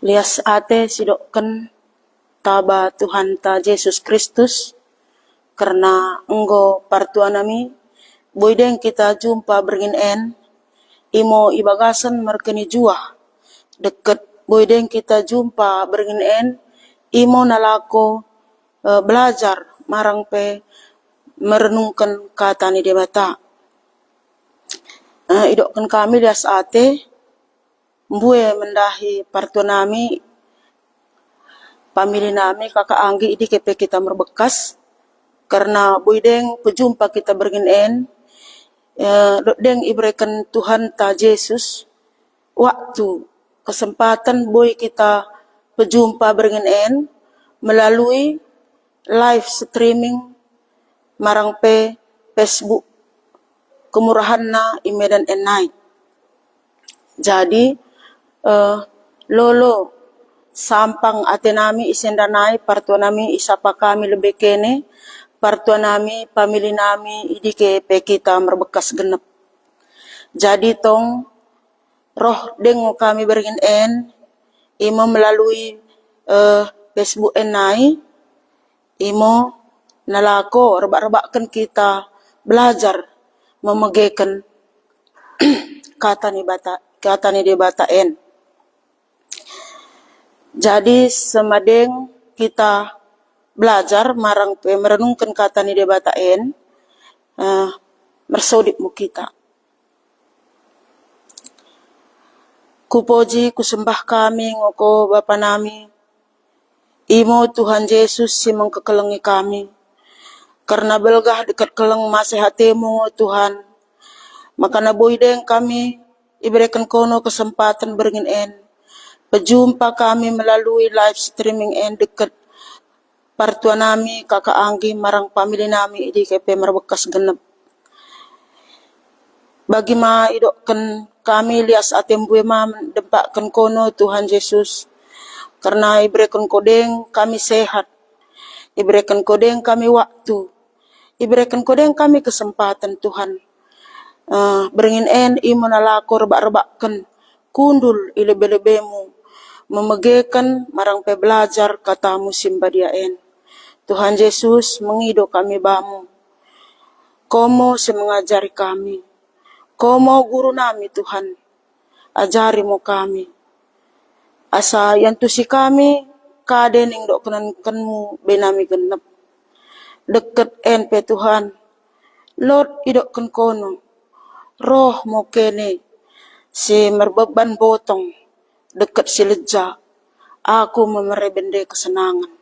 Lias ate sidoken taba Tuhan ta Yesus Kristus, karena enggo partuanami boydeng kita jumpa beringin en imo ibagasan merkeni jua deket boydeng kita jumpa beringin en imo nalako belajar marang pe merenungkan kata ni debata. Idokkan kami lias ate mbue mendahi partuanami pamili nami kakak anggi idi kepe kita merbekas karena boydeng pejumpa kita beringin en deng iberikan Tuhan ta Yesus waktu kesempatan boy kita pejumpa beringin en melalui live streaming marang pe Facebook kemurahan na imedan enai. Jadi lolo sampang atenami isendanai partuanami isapa kami lebih kene partuanami pamili nami idike pe kita merbekas genep. Jadi tong roh dengo kami beringin en imo melalui Facebook enai imo nalako rebak-rebakan kita belajar memegekan kata ni debata en. Jadi semadeng kita belajar marang merenungkan kata ni debata en mersodip mu kita. Kupoji kusembah kami ngoko Bapa nami imo Tuhan Yesus si mengkekelengi kami karena belgah dekat keleng masehatemu Tuhan. Maka na boydeng kami iberikan kono kesempatan beringin en pejumpa kami melalui live streaming en dekat partuanami kakak anggi marang pamili nami idi kepe merbekas genep. Bagi ma idokkan kami lias atembue ma dempakkan kono Tuhan Yesus karena iberikan kodeng kami sehat, iberikan kodeng kami waktu, iberikan kodeng kami kesempatan Tuhan. Beringin en imo nalako rebak-rebakkan kundul ilebe-lebemu memegekan marang pe belajar katamu simbadia en. Tuhan Yesus mengido kami bamu komo se mengajari kami komo guru nami Tuhan ajari mo kami asa yang tusi kami kadening dok kenankanmu benami genep deket en pe Tuhan Lord idokkan kono roh mo kene si merbeban botong dekat si leja aku memerebende kesenangan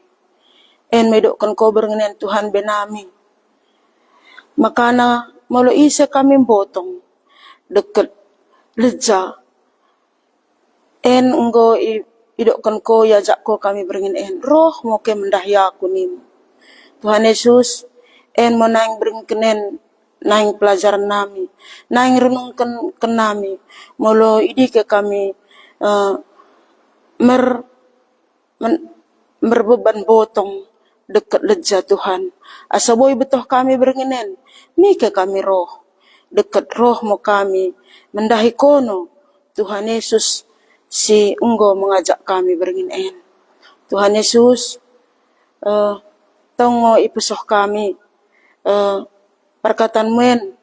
en medokkan ko beringin Tuhan benami makana molo isa kami botong dekat leja en enggo idokkan ko yajak ko kami beringin en roh mo ke mendahya aku nim Tuhan Yesus en mo naing beringin naing pelajaran nami, naing renungkan nami, molo idi ke kami merbeban botong dekat leja Tuhan. Asa boy betoh kami beringinen, mi ke kami roh, dekat roh mo kami, mendahi kono Tuhan Yesus si enggo mengajak kami beringinen. Tuhan Yesus tongo ipusoh kami perkataan muen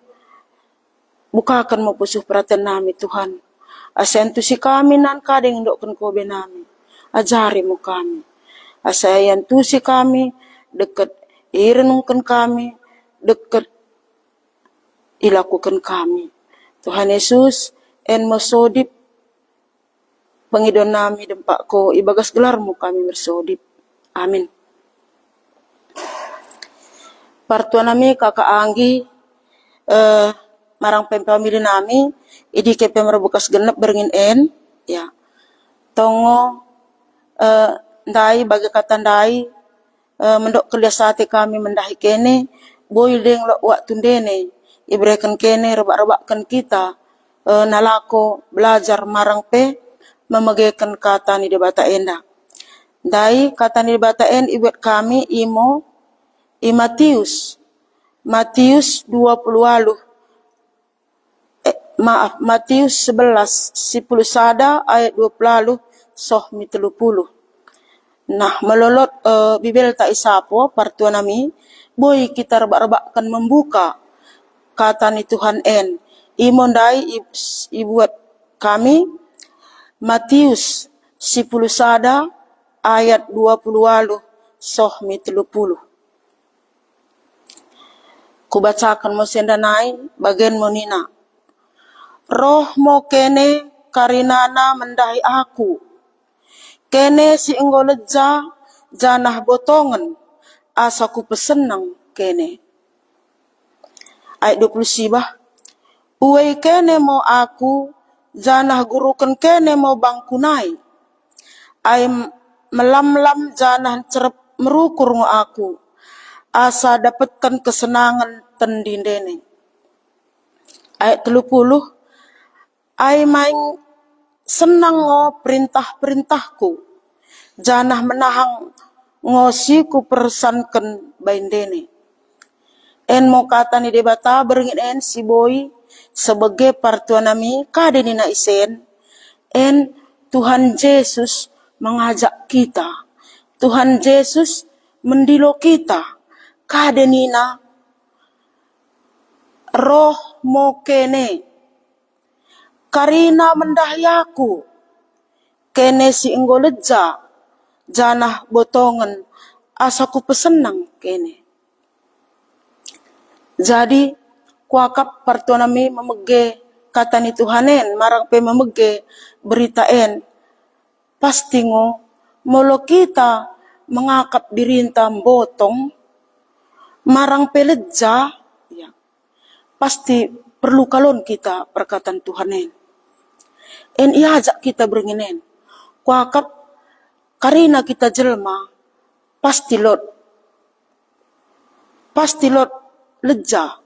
bukakan mo pusuh perhatian nami Tuhan asentu si kami nan kadeng dokkan kobe nami ajari mo kami asayantu si kami dekat irenungkan kami dekat ilakukan kami Tuhan Yesus en mosodip pengidon nami dempak ko ibagas gelar mo kami bersodip amin. Partuanami kakak anggi marang pamili nami idi kepe merbekas genep beringin en ya tongo ndai bagi kata ndai mendok keliasate kami mendahi kene boy deng waktu dene iberikan kene rebak-rebakkan kita nalako belajar marang pe memegekan kata ni debata enda ndai kata ni debata en ibet kami imo Matius 20 Matius 11 10 sada ayat 20 soh mi 30. Nah, melolot bibel tak isapo partua nami, boy kita rebak-rebakkan membuka kata ni Tuhan en. Imondai ibuat kami Matius 10 sada ayat 20 soh mi 30. Kubacakan mo sendanai bagian mo nina. Roh mo kene karinana mendahi aku. Kene si enggo leja janah botongan asaku pesenang kene. Ayat 20 sibah. Uwe kene mo aku janah gurukan kene mo bangkunai. Ay melam-lam janah cerep merukur ngo aku. Asa dapatkan kesenangan tendindene. Ayat 30. Ay main senang ngo perintah-perintahku. Janah menahang ngosiku persankan baindene. En mo kata ni debata beringin en si boy sebagai partuan nami kade ni na isen. En Tuhan Yesus mengajak kita. Tuhan Yesus mendilo kita. Kade ni na roh mo kene. Karina mendahyaku, kene si enggo leja, janah botongan, asaku pesenang kene. Jadi, kuakap partonami memege kata ni Tuhanen, marang pe memege berita en. Pasti ngo, molo kita mengakap dirintam botong, marang pe leja, ya, pasti perlu kalon kita perkataan Tuhanen. En iajak kita beringinen. Kuakap karina kita jelma pasti lot leja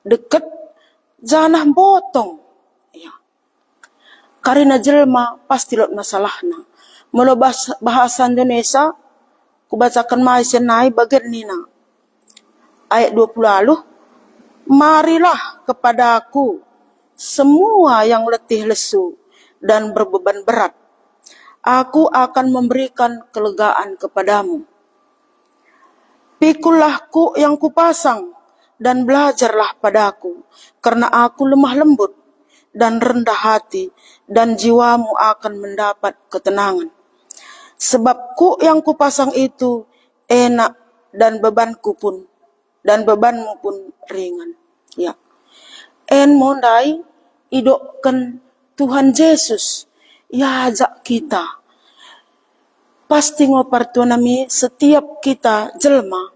deket janah botong. Ya. Karina jelma pasti lot masalahna. Mula bahasa Indonesia kubacakan mai senai bagian nina. Ayat 20 lalu. Marilah kepadaku semua yang letih lesu dan berbeban berat. Aku akan memberikan kelegaan kepadamu. Pikullah ku yang kupasang dan belajarlah padaku, karena aku lemah lembut dan rendah hati, dan jiwamu akan mendapat ketenangan. Sebab ku yang kupasang itu enak dan bebanmu pun ringan. Ya. En mondai idokkan Tuhan Yesus ya ajak kita. Pasti ngopartu nami setiap kita jelma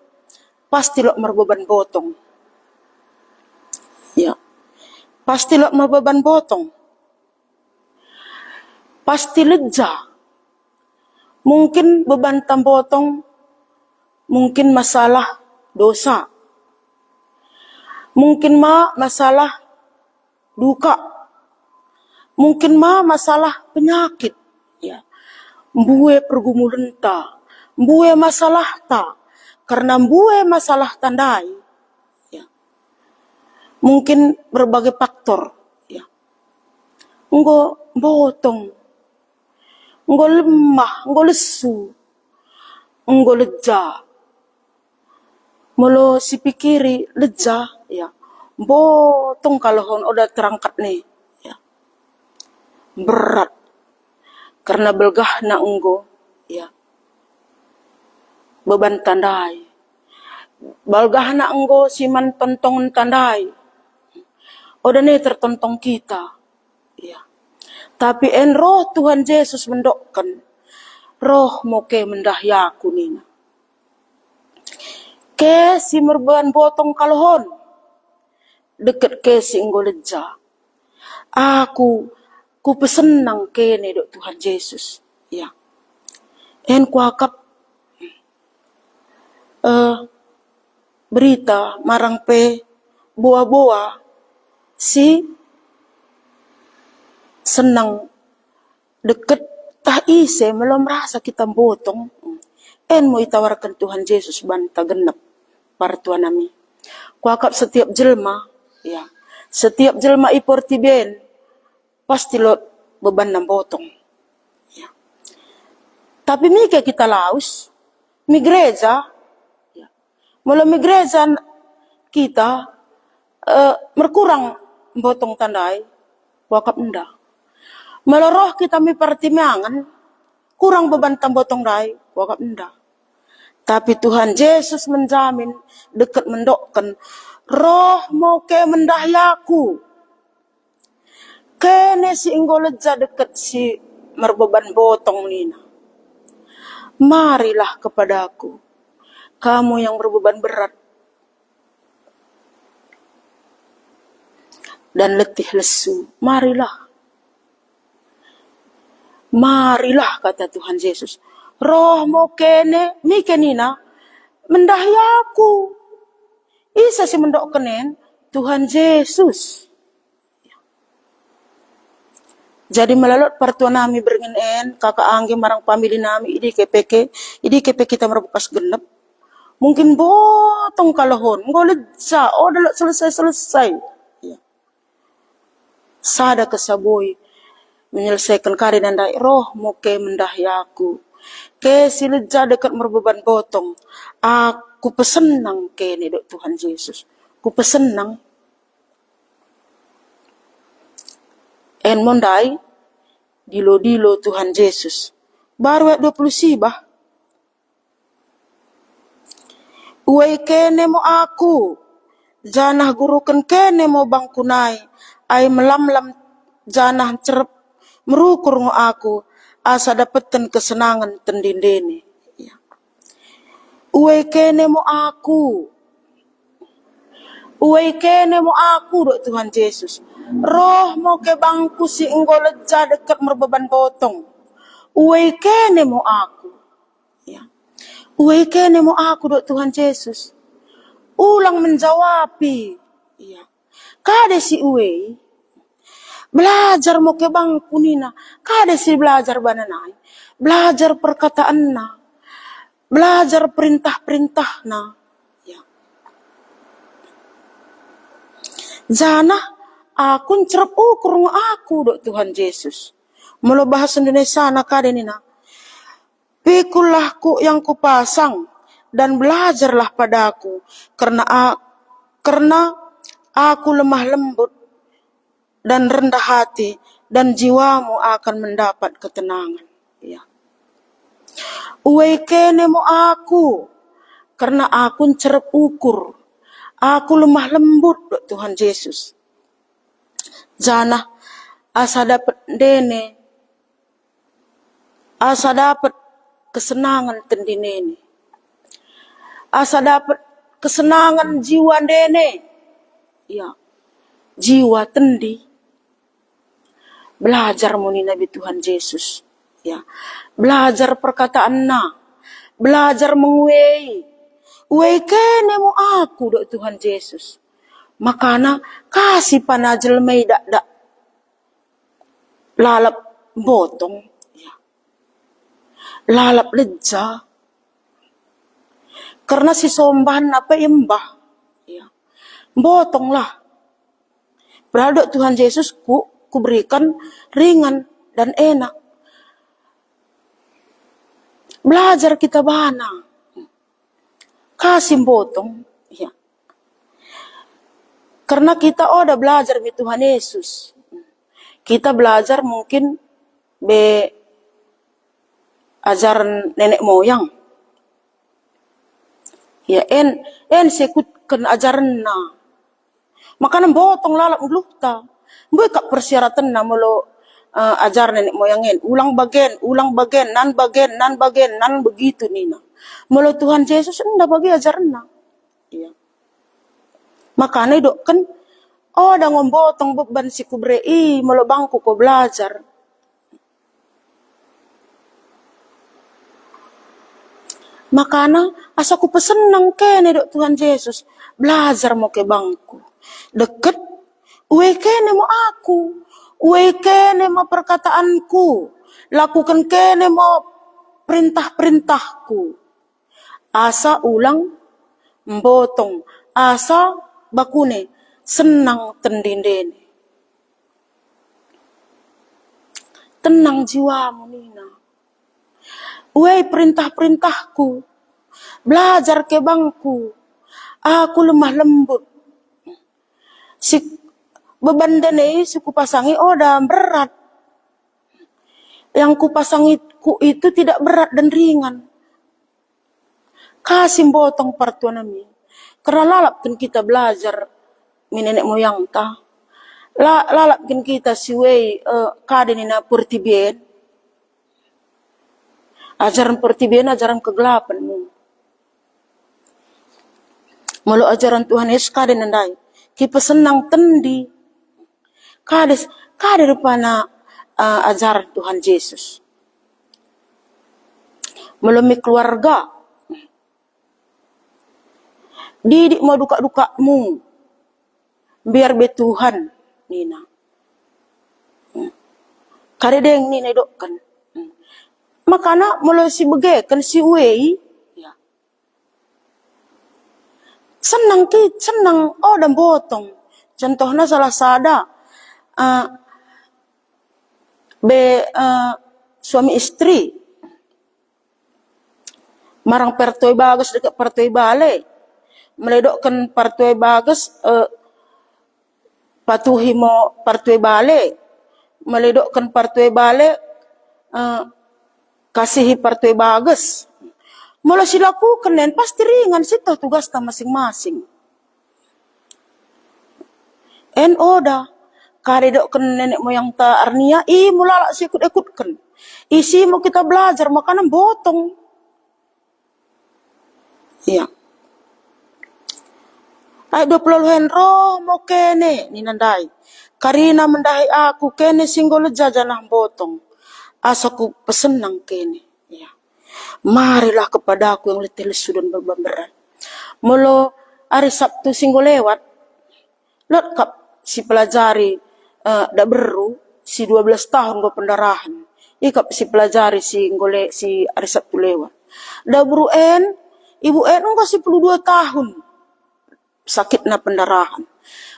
pasti lo merbeban botong. Ya. Pasti lo merbeban botong. Pasti leja. Mungkin beban tambotong, mungkin masalah dosa. Mungkin masalah duka. Mungkin masalah penyakit, ya. Mbue pergumulan ta, mbue masalah ta, karena mbue masalah tandai, ya. Mungkin berbagai faktor, ya. Enggo botong, enggo lemah, enggo lesu, enggo leja. Molo si pikiri leja, ya. Botong kalau hon udah terangkat nih. Berat karena belgah na enggo, ya, beban tandai belgah na enggo siman tontongan tandai oda ne tertontong kita, ya. Tapi en roh Tuhan Yesus mendokkan roh moke mendahyaku nina ke si merban botong kalhon deket ke si enggo leja aku ku pesenang kene dok Tuhan Yesus, ya. En kuakap berita marang pe boa-boa si senang deket tah ise melom rasa kita botong. En mau itawarkan Tuhan Yesus banta genep partuan nami. Kuakap setiap jelma, ya. Setiap jelma iporti ben pasti lo beban nam botong, ya. Tapi mika kita laus, mi gereja, mulai mi gereja kita berkurang botong tandai, wakap nda. Meluruh kita mi pertimbangan, kurang beban tambotong dai, wakap nda. Tapi Tuhan Yesus menjamin, dekat mendokkan, roh mau ke mendahyaku. Kene si inggoleja dekat si merbeban botong nina. Marilah kepadaku, kamu yang berbeban berat dan letih lesu. Marilah. Marilah, kata Tuhan Yesus. Roh mau kene, mike nina, mendahyaku. Isa si mendok kenen, Tuhan Yesus. Jadi melalui pertuan nami beringin kakak anggi marang pamili nami, idi kepeke kita merbukas genep. Mungkin botong kalahon, ngoleja, oh dalam selesai. Ya. Sada kesaboy, menyelesaikan karya dan dai roh moke mendahyaku. Ke sileja dekat merbeban botong. Aku pesenang ke ni dok Tuhan Yesus. Ku pesenang. En mondai dilo Tuhan Yesus. Baru 20 sibah. Uwe kene mo aku. Janah gurukan kene mo bangkunai. Ay melamlam janah cerep merukur ngo aku. Asa dapetan kesenangan tendindene. Ya. Uwe kene mo aku. Uwe kene mo aku dok Tuhan Yesus. Roh mo ke bangku si enggoleja dekat merbeban botong. Uwe kene mo aku. Ya. Uwe kene mo aku dok Tuhan Yesus. Ulang menjawabi. Ya. Kade si uwe. Belajar mo ke bangku nina. Kade si belajar bananai. Belajar perkataan na. Belajar perintah-perintah na. Ya. Jana aku cerep ukur aku dok Tuhan Yesus. Mula bahasa Indonesia na kade nina. Pikullah ku yang kupasang dan belajarlah padaku karena aku lemah lembut dan rendah hati dan jiwamu akan mendapat ketenangan. Ya. Uwe kene mo aku karena aku cerep ukur. Aku lemah lembut dok Tuhan Yesus. Jana asa dapat dene, asa dapat kesenangan tendinene, asa dapat kesenangan jiwa dene, ya jiwa tendi. Belajar muni Nabi Tuhan Yesus, ya belajar perkataan na, belajar menguei, uei kene mo aku dok Tuhan Yesus. Makana kasih panajel mei dak lalap botong, ya. Lalap leja. Karena si sombahan apa imbah, ya. Botonglah. Padahal dok Tuhan Yesus ku berikan ringan dan enak. Belajar kita bana. Kasih botong, ya. Karena kita udah belajar di Tuhan Yesus. Kita belajar mungkin be ajaran nenek moyang. Ya en sekutkan ajaran na. Makanan botong lalap glukta. Buka persyaratan na mulu ajar nenek moyangin. Ulang bagian, nan bagian, nan begitu nina. Mulu Tuhan Yesus enggak bagi ajaran na. Ya. Makanya dok kan, dah ngombotong beban si kubrei, mulu bangku ko belajar. Makanya asa ku pesenang kene dok Tuhan Yesus, belajar mo ke bangku. Deket, uwe kene mo aku, uwe kene mo perkataanku, lakukan kene mo perintah-perintahku. Asa ulang, mbotong, asa bakune, senang tendindene. Tenang jiwamu nina. Wei perintah-perintahku. Belajar ke bangku. Aku lemah lembut. Si beban dene suku pasangi oda berat. Yang kupasangiku itu tidak berat dan ringan. Kasih botong partuanami. Karena lalapkan kita belajar nenek moyang ta. Lalapkan kita siwei kadenina pertibien. Ajaran pertibien, ajaran kegelapanmu. Malu ajaran Tuhan Yesus kade nandai. Kita senang tendi. Kade rupana ajaran Tuhan Yesus. Melalui keluarga. Didik mau duka-dukamu. Biar be Tuhan. Nina. Kade deng nina dokkan. Makana melalui si begekan si wei. Senang dan botong. Contohnya salah sada suami istri marang pertoi bagus dekat pertoi bale meledokkan pertoi bagus patuhi mo pertoi bale meledokkan pertoi bale kasihi pertoi bagus. Mula silakukan dan pasti ringan situ tugas masing-masing. En oda kare dokkan nenek moyang ta arnia mula lak sikut-ikutkan. Isi mau kita belajar makanan botong. Iya. Ay 20 henro mau kene ni nandai. Karina mendai aku kene singgol jajanah botong. Asaku pesenang kene. Iya. Marilah kepadaku yang letih lesu dan beban berat. Mula hari Sabtu singgo lewat, lengkap si pelajari dak beru si 12 tahun go pendarahan. Ikap si pelajari si hari Sabtu lewat. Dak beru ibu enggak si 2 tahun sakitna pendarahan.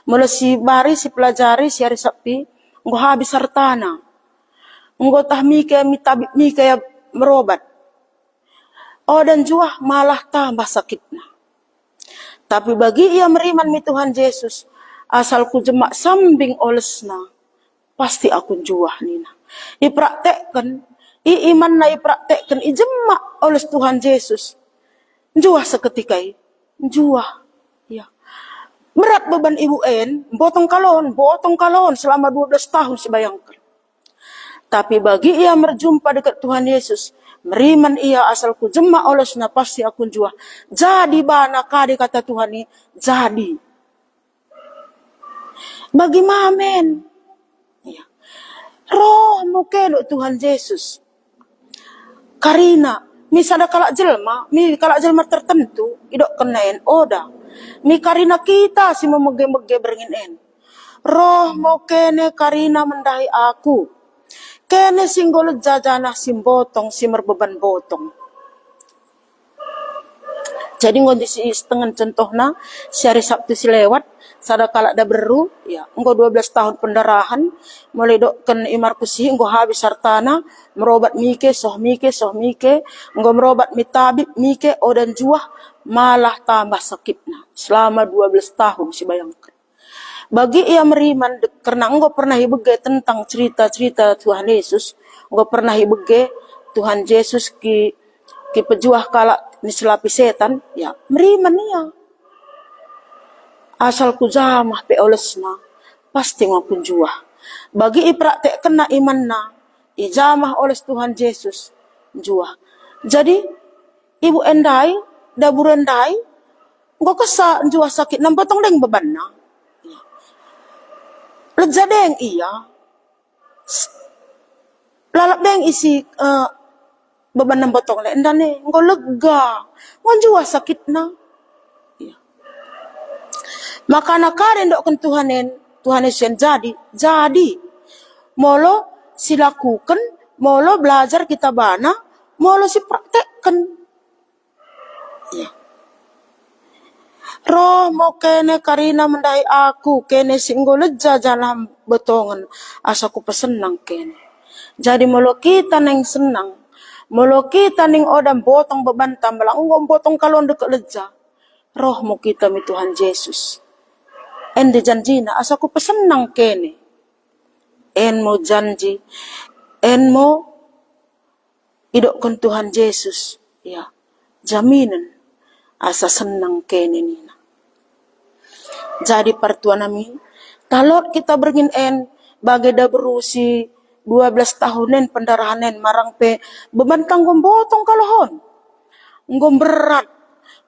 Mula si bari si pelajari si hari Sabtu nggo habis hartana. Nggo tah mike mitabib mike ya merobat. Dan jua malah tambah sakitnya. Tapi bagi ia meriman mi Tuhan Yesus, asalku jemak sambing olesna, pasti aku jua nina. Ipraktekkan, iman na ipraktekkan, jemak oles Tuhan Yesus. Jua seketika jua. Ya. Berat beban ibu botong kalon selama 12 tahun sebayangkan. Tapi bagi ia berjumpa dekat Tuhan Yesus, meriman ia asalku jema olesna pasti aku jua. Jadi bana kade kata Tuhan ini, jadi. Bagi mamen. Ya. Roh mukelo Tuhan Yesus. Karina, misada kalak jelma tertentu, idok kenain oda. Mi karina kita si memege-mege beringin. Roh mukene karina mendahi aku. Kene singgol jajanah simbotong beban botong. Jadi ngodi si setengah contohna si hari Sabtu si lewat sada kalak da beru ya engko 12 tahun pendarahan mulai dokken imar kusi engko habis hartana merobat mike engko merobat mitabib mike odan juah malah tambah sakitna selama 12 tahun si bayangkan. Bagi ia meriman karena engkau pernah ibege tentang cerita-cerita Tuhan Yesus, engkau pernah ibege Tuhan Yesus ki pejuah kala niselapi setan, ya meriman ia. Asal ku jamah pe olesna, pasti ngapun juah. Bagi ipraktek kena imanna, ijamah oles Tuhan Yesus, juah. Jadi ibu endai, dabur endai, engkau kesa juah sakit, nampotong deng bebanna. Leja deng iya. Lalap deng isi beban nang botong le endane nggo lega. Ngon jua sakitna. Iya. Maka nakare ndok Tuhan Yesus jadi. Molo silakukan, molo belajar kita bana, molo si praktekkan. Iya. Roh mo kene karina mendai aku kene singgo leja jalan betongan asaku pesenang kene. Jadi molo kita neng senang Molo kita ning odam botong beban tambalang ngom botong kalon deket leja. Roh mo kita mi Tuhan Yesus. Ende janjina asa ku pesenang kene. En mo janji. En mo idokkan Tuhan Yesus. Ya. Jaminan asa senang kene nina. Jadi partuan nami talot kita bergin en bagai da berusi 12 tahunen pendarahanen marang pe beban kanggom botong kalohon. Nggom berat,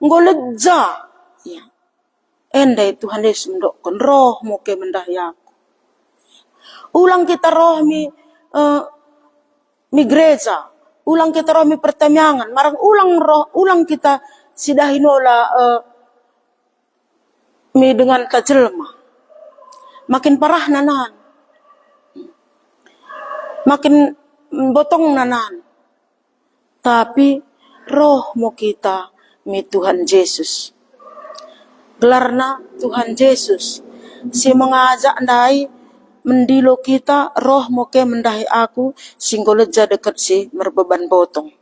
nggom leja. Ya. Endai Tuhan Yesus mendokkan roh mo ke mendayaku. Ulang kita roh mi gereja, ulang kita roh mi pertamiangan, marang ulang kita sidahinola mi dengan tajelma. Makin parah nanan. Makin botong nanan. Tapi roh mo kita mi Tuhan Yesus. Gelarna Tuhan Yesus. Si mengajak ndai mendilo kita roh mo ke mendahi aku singgo leja dekat si merbeban botong.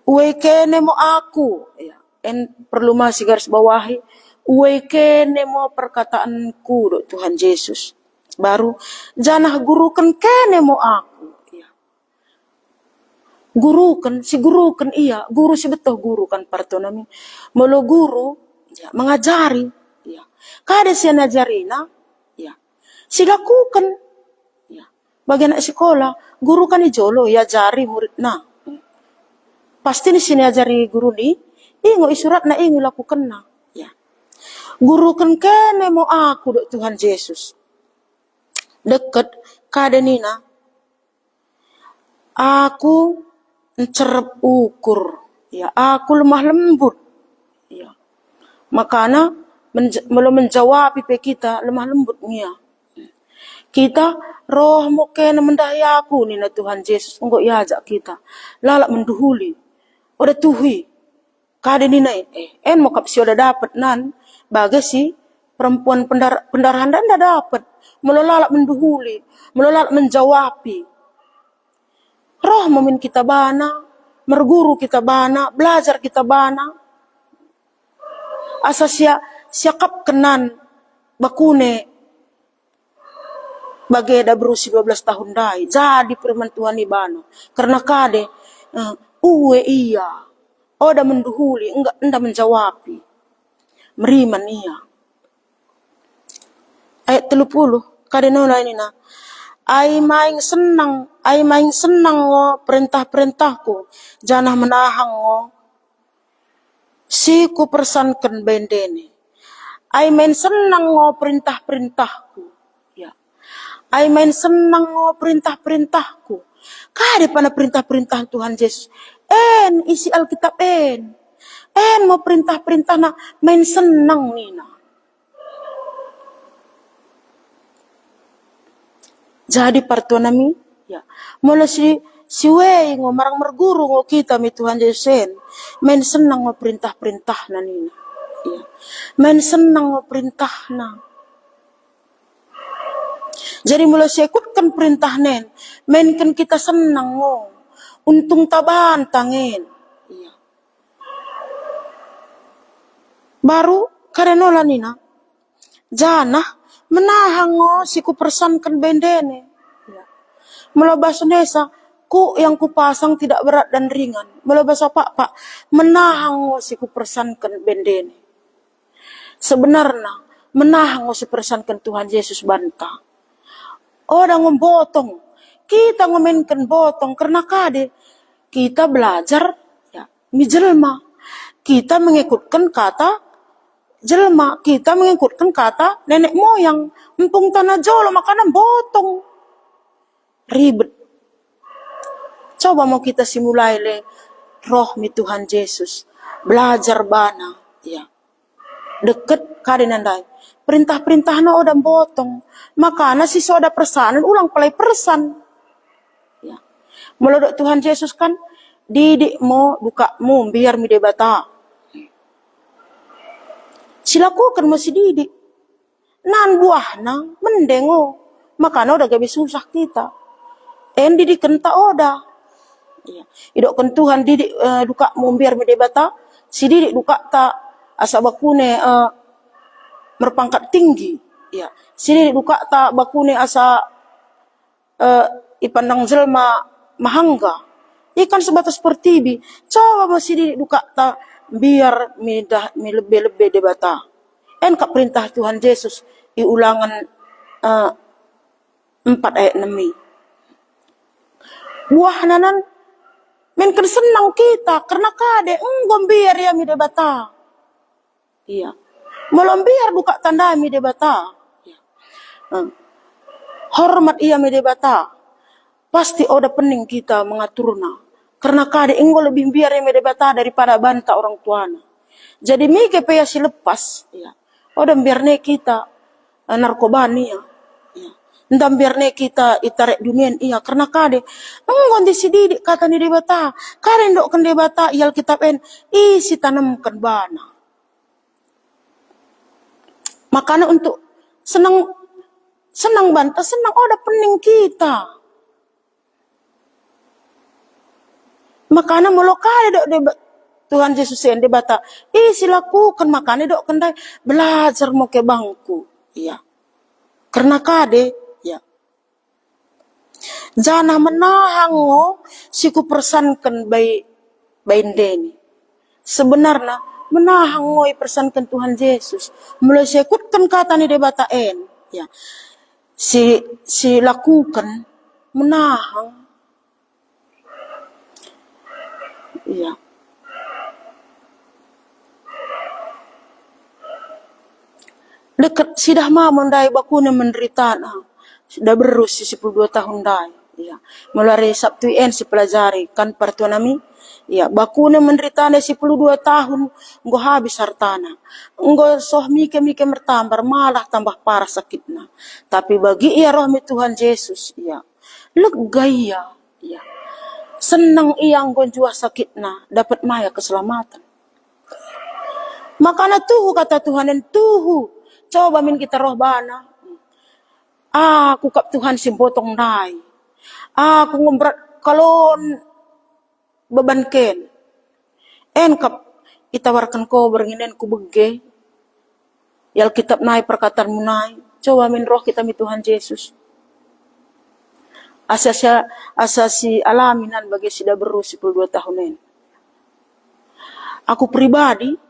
Uwe kene mo aku. Ya. En perlu masih garis bawahi. Uwe kene mo perkataanku do Tuhan Yesus. Baru janah gurukan kene mo aku. Ya. Gurukan, si gurukan iya. Guru si betul gurukan partonami. Molo guru ya, mengajari. Ya. Kada si najarina. Ya. Si lakukan. Ya. Bagi anak sekolah. Guru kan ijolo. Ya jari murid na. Pasti ni sini ajari guru ni. Ingo isurat na ingo lakukan na. Ya. Guru kan kene mo aku do Tuhan Yesus. Deket kada nina. Aku cerep ukur. Ya, aku lemah lembut. Ya. Makana menjawab pipe kita lemah lembut nia. Kita roh mo kene mendahi aku nina Tuhan Yesus engko iajak kita. Lalak menduhuli. Oda tuhi. Kada nina en mo kapsi oda dapat nan bagai si perempuan pendarahan dan dah dapat. Melalak menduhuli, melalak menjawabi. Roh momin kita bana, merguru kita bana, belajar kita bana. Asa siakap kenan bakune bagai da berusi 12 tahun dai. Jadi firman Tuhan ibano. Karena kade uwe iya. Oda menduhuli, enggak menjawabi. Meriman iya. Ayat 30 kade nola ini na. Ai maing senang ngo perintah-perintahku. Janah menahang ngo. Si ku persankan bendene. Ai main senang ngo perintah-perintahku. Ya. Ai main senang ngo perintah-perintahku. Kade pana perintah-perintah Tuhan Yesus. En isi Alkitab en. En mau perintah-perintah na main senang nina. Jadi partuanami ya. Mula si wei ngo marang merguru ngo kita mi Tuhan Yesus. Main senang ngo perintah-perintah na nina. Ya. Main senang ngo perintah na. Jadi mula si ikutkan perintah nen. Mainkan kita senang ngo. Untung taban tangin. Ya. Baru karenola nina. Janah menahang ngo si ku persankan bendene. Ya. Mula bahasa Indonesia, ku yang kupasang tidak berat dan ringan. Mula bahasa pak, menahang ngo si ku persankan bendene. Sebenarnya, menahang ngo si persankan Tuhan Yesus bantah. Oda ngombotong. Kita ngomenkan botong karena kade. Kita belajar ya, mi jelma. Kita mengikutkan kata jelma, kita mengikutkan kata nenek moyang. Empung tanah jolo makanan botong. Ribet. Coba mau kita simulai le roh mi Tuhan Yesus. Belajar bana. Ya. Deket kade nandai. Perintah-perintahna oda botong. Makana si soda persanan ulang pelai persan. Ya. Melodok Tuhan Yesus kan. Didik mo, bukamu biar mi debata. Silakukan masih didik. Nan buahna mendengo. Makanya udah gak bisa susah kita. En didik kenta oda. Iya. Idokkan Tuhan didik duka membiar mi debata, si didik duka ta asa bakune berpangkat tinggi. Iya. Si didik duka ta bakune asa ipandang jelma mahangga. Ikan sebatas pertibi. Coba masih didik duka ta biar mi lebih-lebih debata. Kap perintah Tuhan Yesus di Ulangan 4 ayat 6. Buah nanan men senang kita karena kade biar ya mi debata. Iya. Malam biar buka tanda mi debata. Iya. Hormat ia mi debata. Pasti oda pening kita mengaturna. Karena kade lebih biar ya mi debata daripada bantah orang tuana. Jadi mi kepaya si lepas. Iya. Oda biarne kita narkobani ya. Ndam biarne kita itarek dunia iya karena kade di si didik kata ni debata kade ndok kan debata ial kitab isi tanamkan bana. Makanya untuk senang bantah senang oda pening kita. Makanya mulu kade dok debat Tuhan Yesus yang debata isi lakukan makanya dok kendai belajar mau ke bangku iya karena kade ya. Jana menahango siku persankan bain deni. Sebenarnya menahangoi persankan Tuhan Yesus. Mulai sekutkan kata ni debatain. Ya. Si lakukan menahang. Iya. Dekat sidah mamandai bakune menderita sudah berus 12 tahun dai. Ya. Mulai Sabtu si pelajari kan partuanami. Ya, bakune menderita 12 tahun nggo habis hartana. Nggo soh mike mertambar malah tambah parah sakitna. Tapi bagi ia rohmi Tuhan Yesus ya. Lega ia ya. Senang ia nggo jua sakitna dapat maya keselamatan. Makanya tuhu kata Tuhan dan tuhu coba min kita roh bana. Aku kap Tuhan simpotong dai. Aku ngombrat kalon beban ken. Kap itawarkan ko bernginen ku bege. Yal kitab nai perkataan munai. Coba min roh kita mi Tuhan Yesus. Asasi alaminan bagi sida beru 12 tahunan. Aku pribadi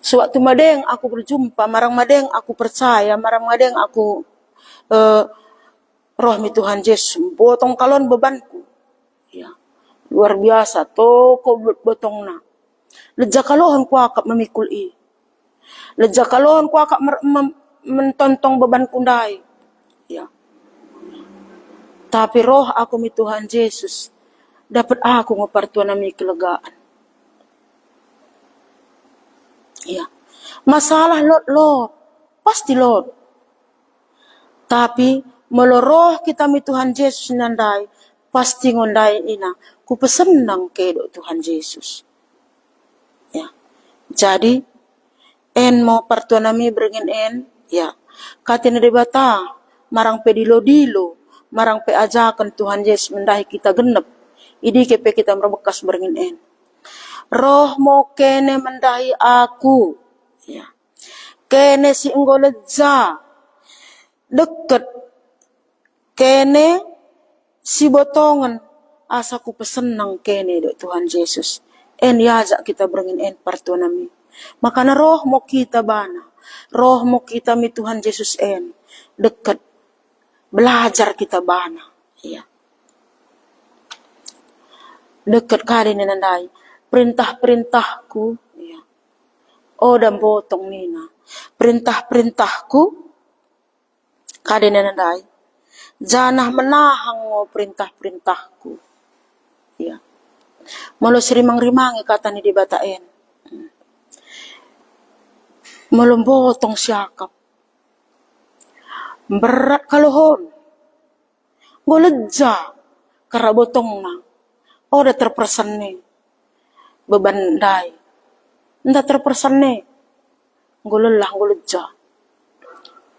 sewaktu madeng aku berjumpa, marang madeng aku percaya, marang madeng aku rohmi Tuhan Yesus, potong kalon bebanku. Ya. Luar biasa, toko botongna. Leja kalohon ku akap memikul i. Leja kalohon ku akap mentontong beban kundai. Ya. Tapi roh aku mi Tuhan Yesus, dapat aku ngepartuanami kelegaan. Ya. Masalah lot. Pasti lot. Tapi meloroh kita mi Tuhan Yesus nandai. Pasti ngondai ina. Ku pesenang kedo Tuhan Yesus. Ya. Jadi mau partuanami beringin ya. Katina debata. Marang pe dilo. Marang pe ajakan Tuhan Yesus mendahi kita genep. Idi kepe kita merbekas beringin roh mo kene mendahi aku ya kene si enggo leja deket kene si botongan asaku pesenang kene do Tuhan Yesus yajak kita beringin partuanami makana roh mo kita bana roh mo kita mi Tuhan Yesus deket belajar kita bana ya deket kali nandai perintah-perintahku ya. Dan botong nina. Perintah-perintahku kadene nandai. Janah menahang perintah-perintahku. Ya. Malu serimang-rimangi kata ni dibatain. Malu botong siakap. Berat kalohon. Ngoleja karena botongna. Udah terpersen nih. Beban dai. Nda terpersen nih. Ngulelah nguleja.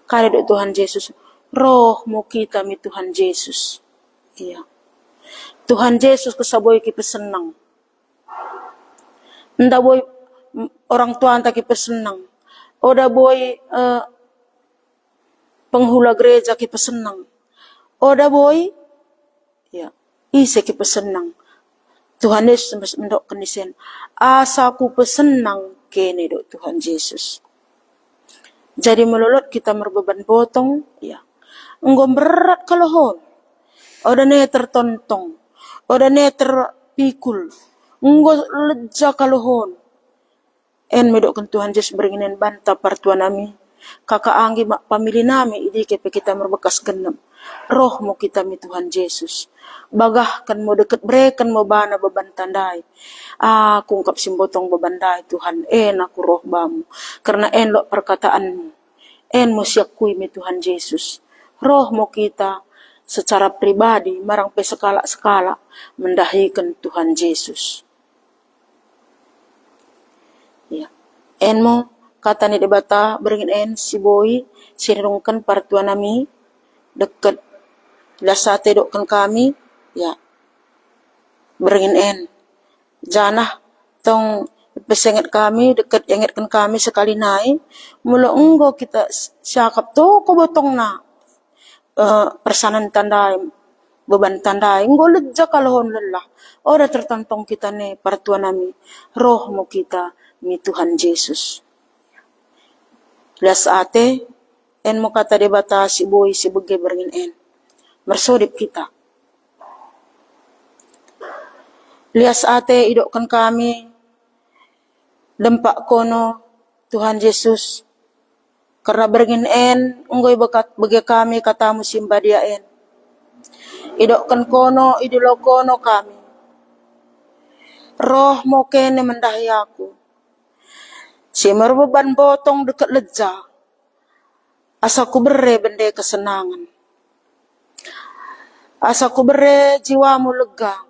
Kaya do Tuhan Yesus. Roh mo kita mi Tuhan Yesus. Iya. Tuhan Yesus kesaboy kita senang. Nda boy orang tua anta kita senang. Oda boy penghula gereja kita senang. Oda boy ya ise kita senang. Tuhan Yesus mendok kenisen. Asaku pesenang kene do Tuhan Yesus. Jadi melolot kita merbeban potong ya. Enggom berat kalohon. Oda ne tertontong. Oda ne terpikul. Enggo leja kalohon. En medokkan Tuhan Yesus beringinen banta partuan nami. Kakak anggi mak pamili nami idi kepe kita merbekas genep. Roh mo kita mi Tuhan Yesus. Bagahkan mo deket brekan mo bana beban tandai. Aku ungkap simbotong beban dai Tuhan. En aku roh bamu. Karena en lo perkataanmu. En mo siakui mi Tuhan Yesus. Roh mo kita secara pribadi marang pe sekala-sekala mendahikan Tuhan Yesus. Ya. En mo kata ni debata beringin en si boy sinirungkan partua nami deket lasate dokkan kami ya beringin en janah tong pesenget kami deket yengetkan kami sekali naik mula enggo kita siakap to ko botong na persanan tandai beban tandai enggo leja kalohon lelah ora tertantong kita ne partua nami roh mo kita mi Tuhan Yesus. Lias ate en mo kata debata si boy si bege beringin en mersodip kita. Lias ate idokkan kami dempak kono Tuhan Yesus karena beringin en unggoy bakat bege kami katamu simba dia en. Idokkan kono idulo kono kami. Roh mo kene mendahi aku. Si merbeban botong dekat leja. Asaku bere bende kesenangan. Asaku bere jiwamu lega.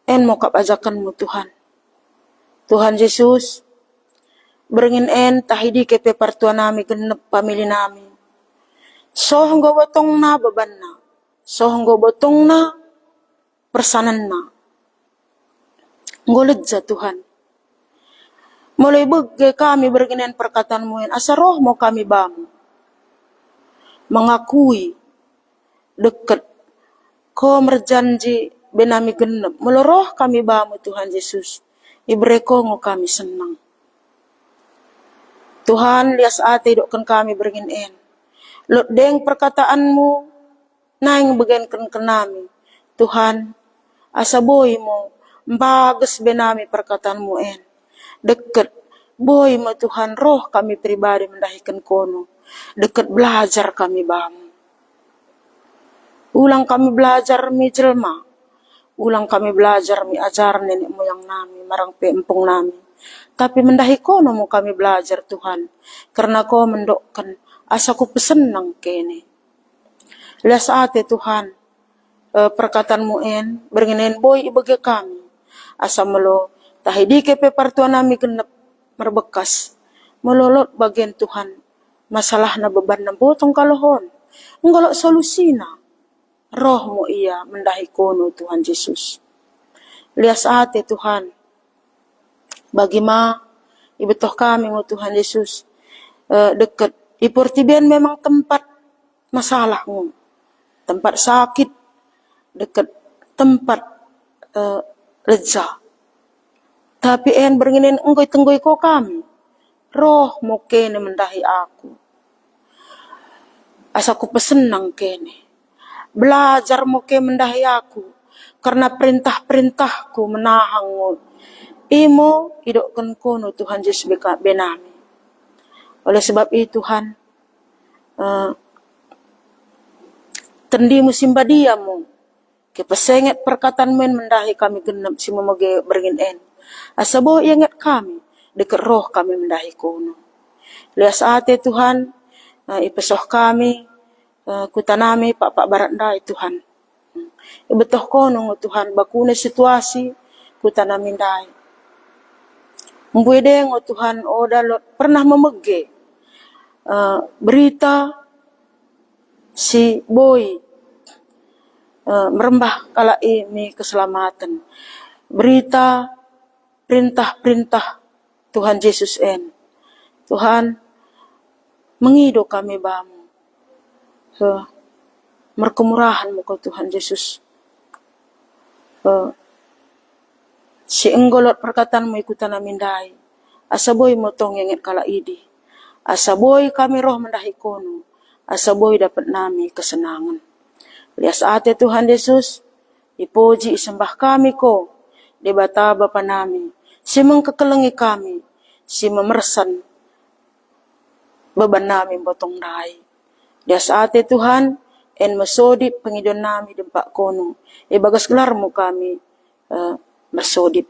En mo kap ajakanmu Tuhan. Tuhan Yesus. Beringin en tahidi kepe partua nami genep pamili nami. Sohonggo botong na beban na. Sohonggo botong na persanan na. Ngoleja Tuhan. Mulai bege kami berginen perkataanmu yang asa roh mau kami bamu. Mengakui deket. Ko merjanji benami genep. Mulai roh kami bamu Tuhan Yesus. Ibreko ngo kami senang. Tuhan lias ate dokkan kami berginen. Lot deng perkataanmu. Naing begenkan kenami. Tuhan asa boy mo. Bagus benami perkataanmu en. Deket boy mo Tuhan roh kami pribadi mendahikan kono. Deket belajar kami bamu. Ulang kami belajar mi jelma. Ulang kami belajar mi ajar nenek moyang nami. Marang peempung nami. Tapi mendahi kono mo kami belajar Tuhan. Karena kau mendokkan asaku pesenang kene. Lias ate Tuhan. Perkataanmu en. Beringinen boy ibage kami. Asa melo tahidi kepe partua nami genep merbekas. Melolot bagian Tuhan. Masalah na beban na botong kalohon. Nggolok solusi na. Roh mo iya mendahi kono Tuhan Yesus. Lias ate Tuhan. Bagi ma ibetoh kami mo Tuhan Yesus. Deket. Iportibian memang tempat masalahmu. Tempat sakit. Deket tempat leja. Tapi en beringinin enggoy tenggoy ko kami. Roh mo kene mendahi aku. Asaku pesenang kene. Belajar mo kene mendahi aku. Karena perintah-perintahku menahang mo. Imo idokkan kono Tuhan Yesus benami. Oleh sebab itu Tuhan. Tendi musim badiamu. Kepesenget perkataan men mendahi kami genap si memage beringin en. Asabo ingat kami, dekat roh kami mendahi kono. Lias ate Tuhan, ipesoh kami, kutanami pak barandai Tuhan. Ibetoh kono Tuhan, bakune situasi, kutanami dai. Mbuedeng Tuhan, dalot pernah memege berita si boy merembah kala ini keselamatan. Berita perintah-perintah Tuhan Yesus en. Tuhan mengido kami bamu. Merkemurahan mo ko Tuhan Yesus. Si enggolot perkataan mo ikutan namin dahi. Asaboy mo tong yangit kala idi. Asaboy kami roh mendahi kono. Asaboy dapat nami kesenangan. Lias ate Tuhan Yesus, ipuji isembah kami ko, di bata Bapa nami, si mengkekelengi kami, si memersan beban nami botong dahi. Lias ate Tuhan, en mesodip pengidon nami dempak kono, ibagas gelarmu kami, mersodip.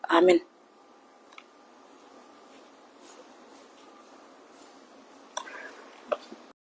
Amin.